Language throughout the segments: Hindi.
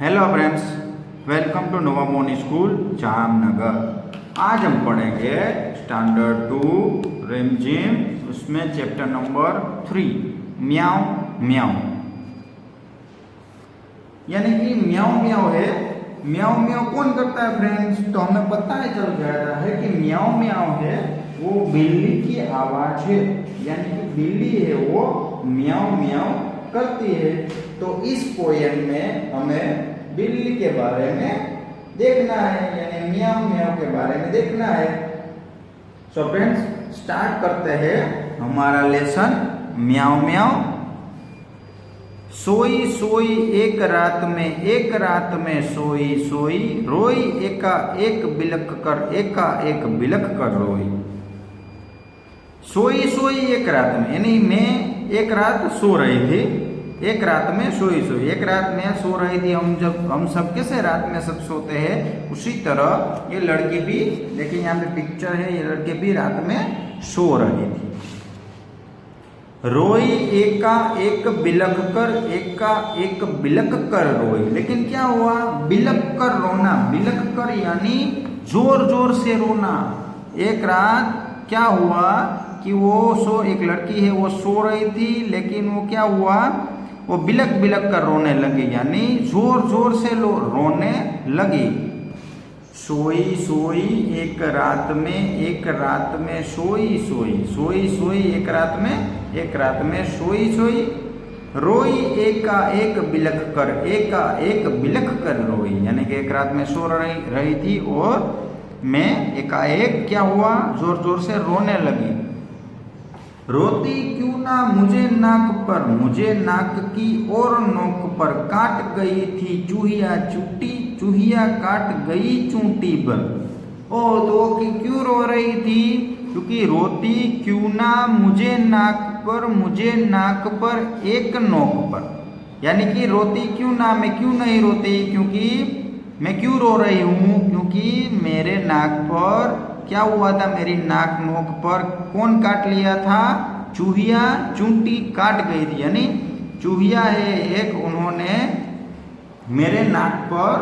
Hello friends, welcome to Nova Moni school Jamnagar. आज हम पढ़ेंगे स्टैंडर्ड 2 रिमझिम, उसमें चैप्टर नंबर 3 म्याऊ म्याऊ। यानी कि म्याऊ म्याऊ है। म्याऊ म्याऊ कौन करता है फ्रेंड्स? तो हमें पता है चल जाता है कि म्याऊ म्याऊ है वो बिल्ली की आवाज है। यानी कि बिल्ली है वो म्याऊ म्याऊ करती है। तो इस पोयम में हमें बिल्ली के बारे में देखना है, यानी म्याऊ म्याऊ के बारे में देखना है। सो फ्रेंड्स, स्टार्ट करते हैं हमारा लेसन म्याऊ म्याऊ। सोई सोई एक रात में सोई सोई, रोई एका एक बिलख कर रोई। सोई सोई एक रात में, यानी मैं एक रात सो रही थी। एक रात में सोई सोई, एक रात में सो रही थी। हम सब कैसे रात में सब सोते हैं, उसी तरह ये लड़की भी, देखिए यहाँ पे पिक्चर है, ये लड़की भी रात में सो रही थी। रोई एका एक बिलख कर रोई। लेकिन क्या हुआ? बिलख कर रोना, बिलख कर यानी जोर जोर से रोना। एक रात क्या हुआ कि एक लड़की है, वो सो रही थी, लेकिन वो क्या हुआ, वो बिलख बिलख कर रोने लगी, यानी जोर जोर से रोने लगी। सोई सोई एक रात में सोई सोई, सोई सोई एक रात में सोई सोई, रोई एका एक बिलख कर रोई। यानी कि एक रात में सो रही थी और मैं एकाएक क्या हुआ, जोर जोर से रोने लगी। रोती क्यों ना मुझे नाक की और नोक पर, काट गई थी चूहिया काट गई चूंटी पर। ओ तो क्यों रो रही थी? क्योंकि रोती क्यों ना मुझे नाक पर एक नोक पर। यानी कि रोती क्यों ना, मैं क्यों नहीं रोती, क्योंकि मैं क्यों रो रही हूँ, क्योंकि मेरे नाक पर क्या हुआ था, मेरी नाक नोक पर कौन काट लिया था? चूहिया चूंटी काट गई थी। यानी चूहिया है एक, उन्होंने मेरे नाक पर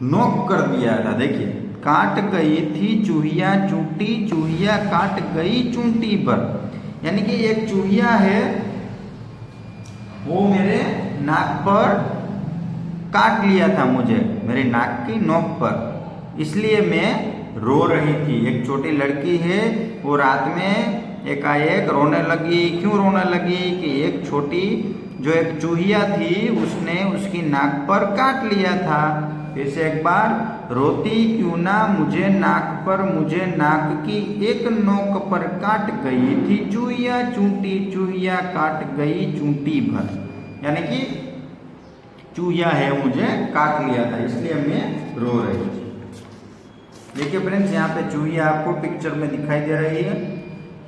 नोक कर दिया था। देखिए, काट गई थी चूहिया काट गई चूंटी पर। यानी कि एक चूहिया है वो मेरे नाक पर काट लिया था, मुझे मेरे नाक की नोक पर, इसलिए मैं रो रही थी। एक छोटी लड़की है, वो रात में एकाएक रोने लगी। क्यों रोने लगी? कि एक छोटी जो एक चूहिया थी, उसने उसकी नाक पर काट लिया था। फिर से एक बार, रोती क्यों ना मुझे नाक की एक नोक पर काट गई थी चूहिया काट गई चूंटी भर। यानी कि चूहिया है मुझे काट लिया था, इसलिए मैं रो रही थी। देखिए फ्रेंड्स, यहाँ पे चूहिया आपको पिक्चर में दिखाई दे रही है।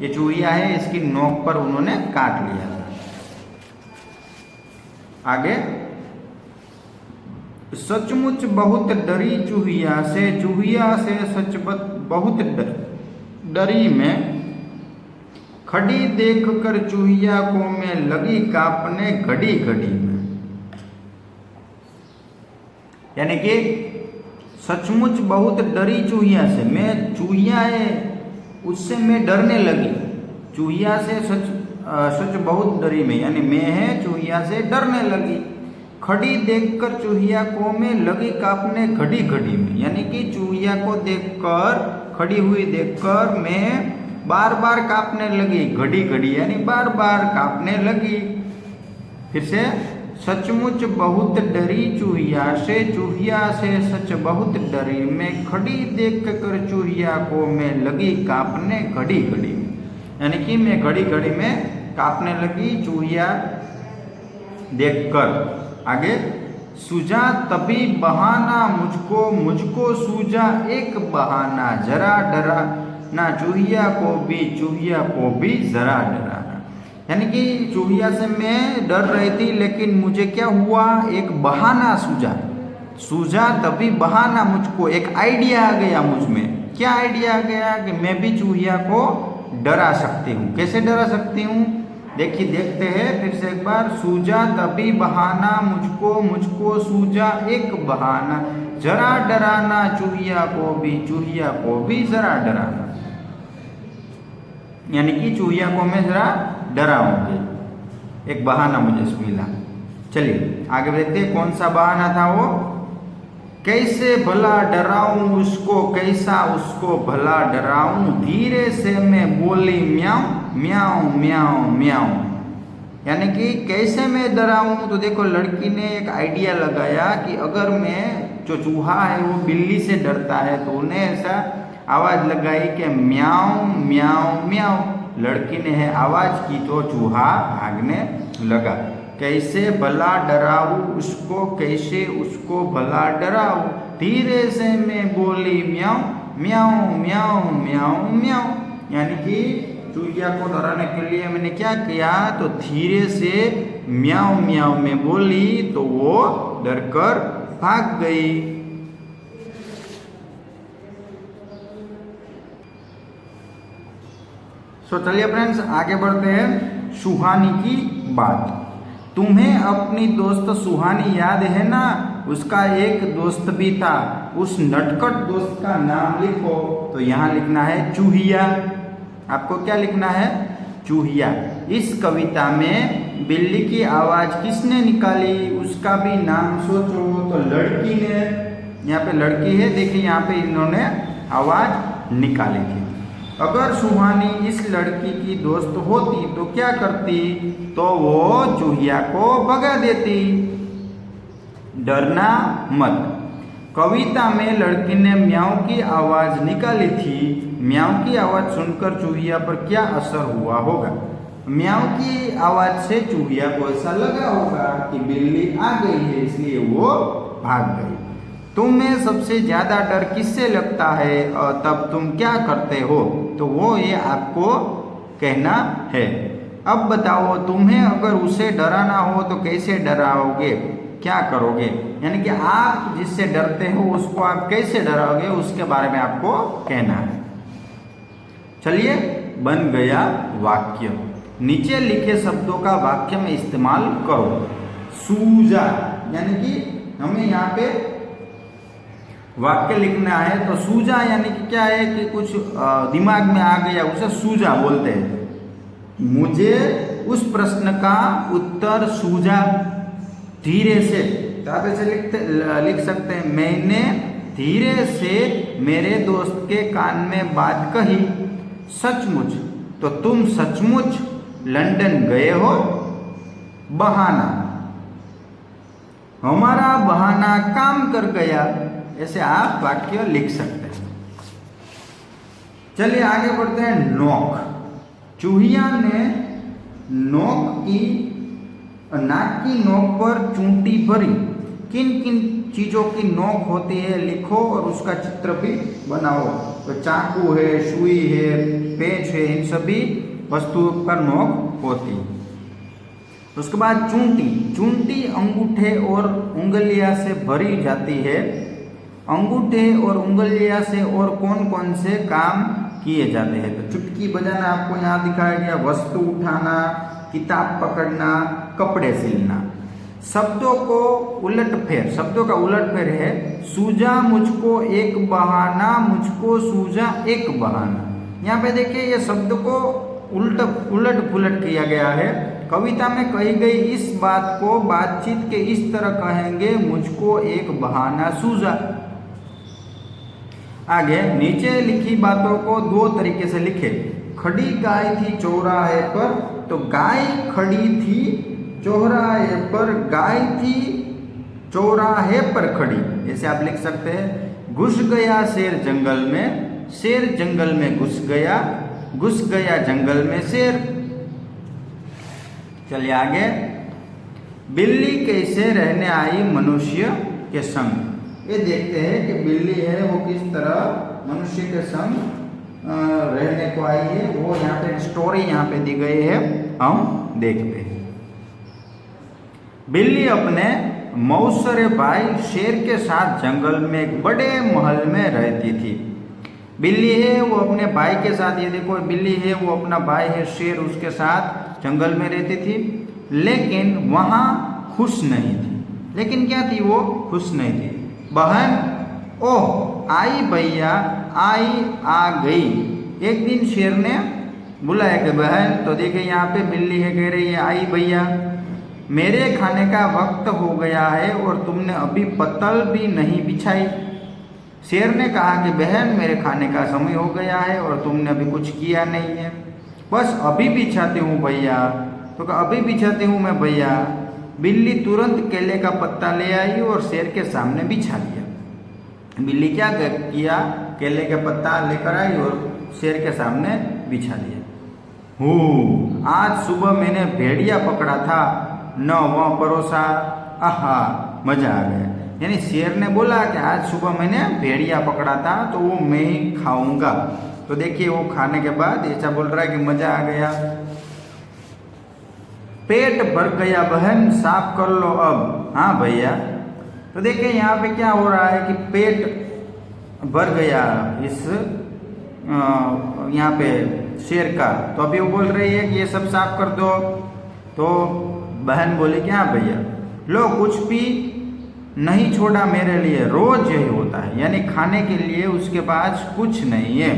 ये चूहिया है, इसकी नोक पर उन्होंने काट लिया था। आगे, सचमुच बहुत डरी चूहिया से सच बहुत डरी मैं, खड़ी देख कर चूहिया को मैं लगी कांपने घड़ी घड़ी में। यानी कि सचमुच बहुत डरी चूहिया से, मैं चूहिया है उससे मैं डरने लगी। चूहिया से सच बहुत डरी मैं, यानी मैं है चूहिया से डरने लगी। खड़ी देखकर चूहिया को मैं लगी कांपने घड़ी घड़ी में। यानी कि चूहिया को देखकर, खड़ी हुई देखकर मैं बार बार कांपने लगी, घड़ी घड़ी यानी बार बार कांपने लगी। फिर से, सचमुच बहुत डरी चूहिया से सच बहुत डरी मैं, खड़ी देख कर चूहिया को मैं लगी कांपने घड़ी घड़ी में। यानी कि मैं घड़ी घड़ी में कांपने लगी चूहिया देखकर। आगे, सूझा तभी बहाना मुझको सूझा एक बहाना, जरा डरा ना चूहिया को भी जरा डरा। यानी कि चूहिया से मैं डर रही थी, लेकिन मुझे क्या हुआ, एक बहाना सूझा तभी बहाना, मुझको एक आइडिया आ गया मुझ में। क्या आइडिया आ गया? कि मैं भी चूहिया को डरा सकती हूँ। कैसे डरा सकती हूँ? देखिए देखते हैं फिर से एक बार। सूझा तभी बहाना मुझको, मुझको सूझा एक बहाना, जरा डराना चूहिया को भी, चूहिया को भी जरा डराना। यानी कि चूहिया को मैं जरा डराऊंगी, एक बहाना मुझे मिला। चलिए आगे देखते हैं कौन सा बहाना था वो। कैसे भला डराऊं उसको, कैसा उसको भला डराऊं, धीरे से मैं बोली म्याऊं म्याऊं म्याऊं म्याऊं। यानी कि कैसे मैं डराऊं, तो देखो लड़की ने एक आइडिया लगाया कि अगर मैं, जो चूहा है वो बिल्ली से डरता है, तो उन्हें ऐसा आवाज लगाई कि म्याऊं म्याऊं म्याऊं। लड़की ने है आवाज की तो चूहा भागने लगा। कैसे भला डराऊं उसको, कैसे उसको भला डराऊं, धीरे से मैं बोली म्याऊं म्याऊं म्याऊं म्याऊं म्याऊं। यानी कि चूहिया को डराने के लिए मैंने क्या किया, तो धीरे से म्याऊं म्याऊं में बोली तो वो डरकर भाग गई। तो चलिए फ्रेंड्स आगे बढ़ते हैं। सुहानी की बात। तुम्हें अपनी दोस्त सुहानी याद है ना, उसका एक दोस्त भी था, उस नटखट दोस्त का नाम लिखो। तो यहाँ लिखना है चूहिया। आपको क्या लिखना है, चूहिया। इस कविता में बिल्ली की आवाज किसने निकाली, उसका भी नाम सोचो। तो लड़की ने, यहाँ पे लड़की है, देखिए यहाँ पे इन्होंने आवाज निकाली थी। अगर सुहानी इस लड़की की दोस्त होती तो क्या करती, तो वो चूहिया को भगा देती। डरना मत। कविता में लड़की ने म्याऊं की आवाज निकाली थी। म्याऊं की आवाज सुनकर चूहिया पर क्या असर हुआ होगा। म्याऊं की आवाज से चूहिया को ऐसा लगा होगा कि बिल्ली आ गई है, इसलिए वो भाग गई। तुम्हें सबसे ज्यादा डर किससे लगता है और तब तुम क्या करते हो, तो वो ये आपको कहना है। अब बताओ तुम्हें अगर उसे डराना हो तो कैसे डराओगे, क्या करोगे। यानी कि आप जिससे डरते हो उसको आप कैसे डराओगे, उसके बारे में आपको कहना है। चलिए बन गया वाक्य। नीचे लिखे शब्दों का वाक्य में इस्तेमाल करो। सूझा, यानी कि हमें यहाँ पे वाक्य लिखना है। तो सूझा यानी कि क्या है कि कुछ दिमाग में आ गया, उसे सूझा बोलते हैं। मुझे उस प्रश्न का उत्तर सूझा धीरे से, तो आप ऐसे लिख सकते हैं, मैंने धीरे से मेरे दोस्त के कान में बात कही। सचमुच, तो तुम सचमुच लंदन गए हो। बहाना, हमारा बहाना काम कर गया। ऐसे आप वाक्य लिख सकते हैं। चलिए आगे बढ़ते हैं। नोक। चूहिया ने नाक की नोक पर चूंटी भरी। किन किन चीजों की नोक होती है लिखो और उसका चित्र भी बनाओ। तो चाकू है, सुई है, पेंच है, इन सभी वस्तुओं पर नोक होती है। उसके बाद चूंटी। चूंटी अंगूठे और उंगलियां से भरी जाती है। अंगूठे और उंगलियां से और कौन कौन से काम किए जाते हैं। तो चुटकी बजाना आपको यहाँ दिखाया गया, वस्तु उठाना, किताब पकड़ना, कपड़े सिलना। शब्दों को उलटफेर, शब्दों का उलटफेर है। सूझा मुझको एक बहाना, मुझको सूझा एक बहाना। यहाँ पे देखिए ये शब्द को उलट पुलट किया गया है। कविता में कही गई इस बात को बातचीत के इस तरह कहेंगे, मुझको एक बहाना सूझा। आगे नीचे लिखी बातों को दो तरीके से लिखे। खड़ी गाय थी चौराहे पर, तो गाय खड़ी थी चौराहे पर, गाय थी चौराहे पर खड़ी। ऐसे आप लिख सकते हैं। घुस गया शेर जंगल में, शेर जंगल में घुस गया जंगल में शेर। चलिए आगे। बिल्ली कैसे रहने आई मनुष्य के संग। ये देखते हैं कि बिल्ली है वो किस तरह मनुष्य के संग रहने को आई है। वो यहाँ पे स्टोरी यहाँ पे दी गई है, हम देखते हैं। बिल्ली अपने मौसरे भाई शेर के साथ जंगल में एक बड़े महल में रहती थी। बिल्ली है वो अपने भाई के साथ, ये देखो बिल्ली है वो अपना भाई है शेर, उसके साथ जंगल में रहती थी, लेकिन वहाँ खुश नहीं थी। लेकिन क्या थी वो? खुश नहीं थी। बहन, ओह आई भैया, आई आ गई। एक दिन शेर ने बुलाया कि बहन, तो देखे यहाँ पे बिल्ली है, कह रही है आई भैया, मेरे खाने का वक्त हो गया है और तुमने अभी पत्तल भी नहीं बिछाई। शेर ने कहा कि बहन, मेरे खाने का समय हो गया है और तुमने अभी कुछ किया नहीं है, बस अभी बिछाती हूँ भैया। तो कहा अभी बिछाती हूँ मैं भैया। बिल्ली तुरंत केले का पत्ता ले आई और शेर के सामने बिछा दिया। बिल्ली क्या किया? केले का पत्ता लेकर आई और शेर के सामने बिछा दिया। आज सुबह मैंने भेड़िया पकड़ा था, न वह परोसा, आहा मजा आ गया। यानी शेर ने बोला कि आज सुबह मैंने भेड़िया पकड़ा था तो वो मैं ही खाऊंगा। तो देखिए वो खाने के बाद ऐसा बोल रहा है कि मजा आ गया। पेट भर गया बहन, साफ कर लो अब। हाँ भैया। तो देखिए यहाँ पे क्या हो रहा है कि पेट भर गया इस यहाँ पे शेर का। तो अभी वो बोल रही है कि ये सब साफ कर दो। तो बहन बोली कि हाँ भैया। लो कुछ भी नहीं छोड़ा मेरे लिए, रोज यही होता है। यानी खाने के लिए उसके पास कुछ नहीं है।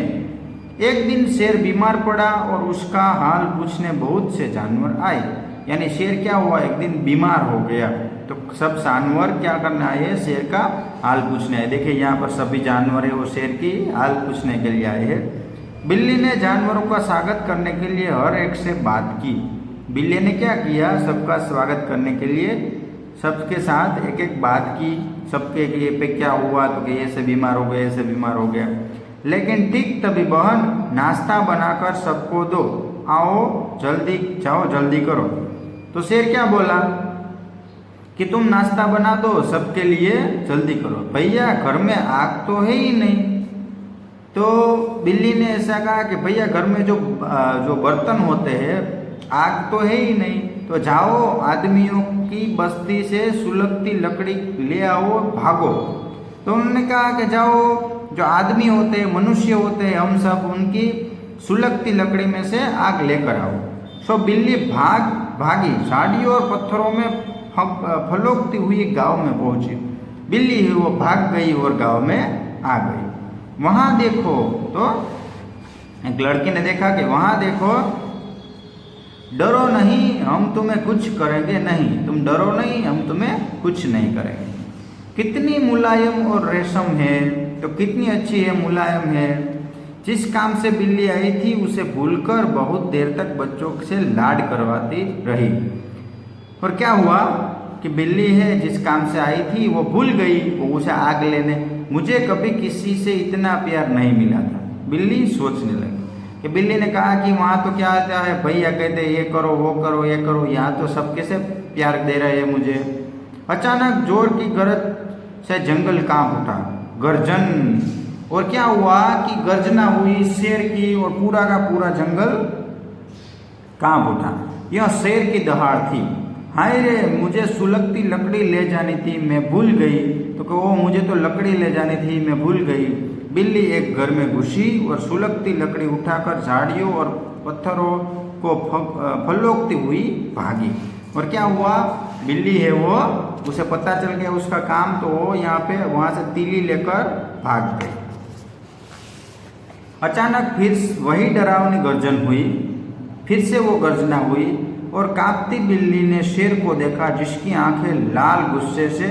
एक दिन शेर बीमार पड़ा और उसका हाल पूछने बहुत से जानवर आए। यानी शेर क्या हुआ? एक दिन बीमार हो गया तो सब जानवर क्या करना है? शेर का हाल पूछने आए। देखिए यहाँ पर सभी जानवर है वो शेर की हाल पूछने के लिए आए हैं। बिल्ली ने जानवरों का स्वागत करने के लिए हर एक से बात की। बिल्ली ने क्या किया? सबका स्वागत करने के लिए सबके साथ एक एक बात की। सबके ये पे क्या हुआ? तो कि ऐसे बीमार हो गए, ऐसे बीमार हो गया। लेकिन ठीक तभी बहन, नाश्ता बनाकर सबको दो, आओ जल्दी, जाओ जल्दी करो। तो शेर क्या बोला कि तुम नाश्ता बना दो सबके लिए, जल्दी करो। भैया घर में आग तो है ही नहीं। तो बिल्ली ने ऐसा कहा कि भैया घर में जो बर्तन होते हैं, आग तो है ही नहीं, तो जाओ आदमियों की बस्ती से सुलगती लकड़ी ले आओ, भागो। तो उन्होंने कहा कि जाओ, जो आदमी होते हैं, मनुष्य होते हैं, हम सब उनकी सुलगती लकड़ी में से आग लेकर आओ। सो बिल्ली भागी झाड़ियों और पत्थरों में फलोकती हुई गांव में पहुंची। बिल्ली ही वो भाग गई और गांव में आ गई। वहां देखो, तो एक लड़की ने देखा कि वहां देखो, डरो नहीं, हम तुम्हें कुछ करेंगे नहीं। तुम डरो नहीं, हम तुम्हें कुछ नहीं करेंगे। कितनी मुलायम और रेशम है, तो कितनी अच्छी है, मुलायम है। जिस काम से बिल्ली आई थी उसे भूलकर बहुत देर तक बच्चों से लाड करवाती रही। और क्या हुआ कि बिल्ली है जिस काम से आई थी वो भूल गई, वो उसे आग लेने। मुझे कभी किसी से इतना प्यार नहीं मिला था, बिल्ली सोचने लगी। कि बिल्ली ने कहा कि वहाँ तो क्या आता है, भैया कहते ये करो वो करो ये करो, यहाँ तो सबके से प्यार दे रहे हैं मुझे। अचानक जोर की गरज से जंगल कांप उठा, गर्जन। और क्या हुआ कि गर्जना हुई शेर की और पूरा का पूरा जंगल कांप उठा। यह शेर की दहाड़ थी। हाय रे, मुझे सुलगती लकड़ी ले जानी थी, मैं भूल गई। तो वो मुझे तो लकड़ी ले जानी थी, मैं भूल गई। बिल्ली एक घर में घुसी और सुलगती लकड़ी उठाकर झाड़ियों और पत्थरों को फलोकती हुई भागी। और क्या हुआ, बिल्ली है वो, उसे पता चल गया उसका काम, तो वो यहाँ पे वहाँ से तीली लेकर भाग गई। अचानक फिर वही डरावनी गर्जन हुई, फिर से वो गर्जना हुई और कांपती बिल्ली ने शेर को देखा जिसकी आंखें लाल गुस्से से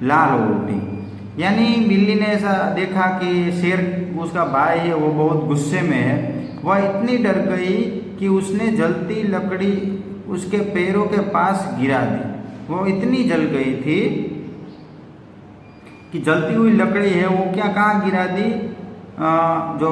लाल हो उठी। यानी बिल्ली ने ऐसा देखा कि शेर, उसका भाई है, वो बहुत गुस्से में है। वह इतनी डर गई कि उसने जलती लकड़ी उसके पैरों के पास गिरा दी। वो इतनी जल गई थी कि जलती हुई लकड़ी है वो क्या कहाँ गिरा दी, जो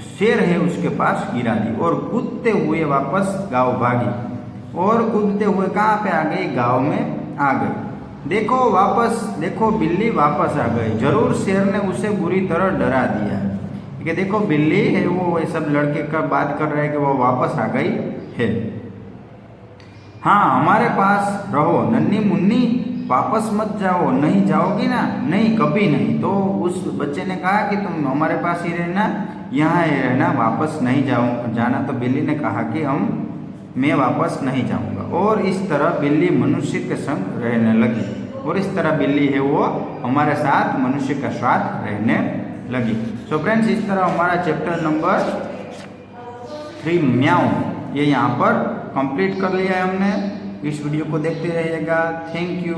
शेर है उसके पास गिरा दी। और कूदते हुए वापस गांव भागी। और कूदते हुए कहाँ पे आ गई, गांव में आ गई। देखो बिल्ली वापस आ गई। जरूर शेर ने उसे बुरी तरह डरा दिया कि देखो बिल्ली है वो सब लड़के का बात कर रहे हैं कि वो वापस आ गई है। हाँ हमारे पास रहो नन्ही मुन्नी, वापस मत जाओ। नहीं जाओगी ना? नहीं, कभी नहीं। तो उस बच्चे ने कहा कि तुम हमारे पास ही रहना, यहाँ ही रहना, वापस नहीं जाना। तो बिल्ली ने कहा कि हम मैं वापस नहीं जाऊंगा। और इस तरह बिल्ली मनुष्य के संग रहने लगी। और इस तरह बिल्ली है वो हमारे साथ मनुष्य के साथ रहने लगी। सो फ्रेंड्स, इस तरह हमारा चैप्टर नंबर 3 म्याऊ ये यहाँ पर कंप्लीट कर लिया है हमने। इस वीडियो को देखते रहिएगा। Thank you.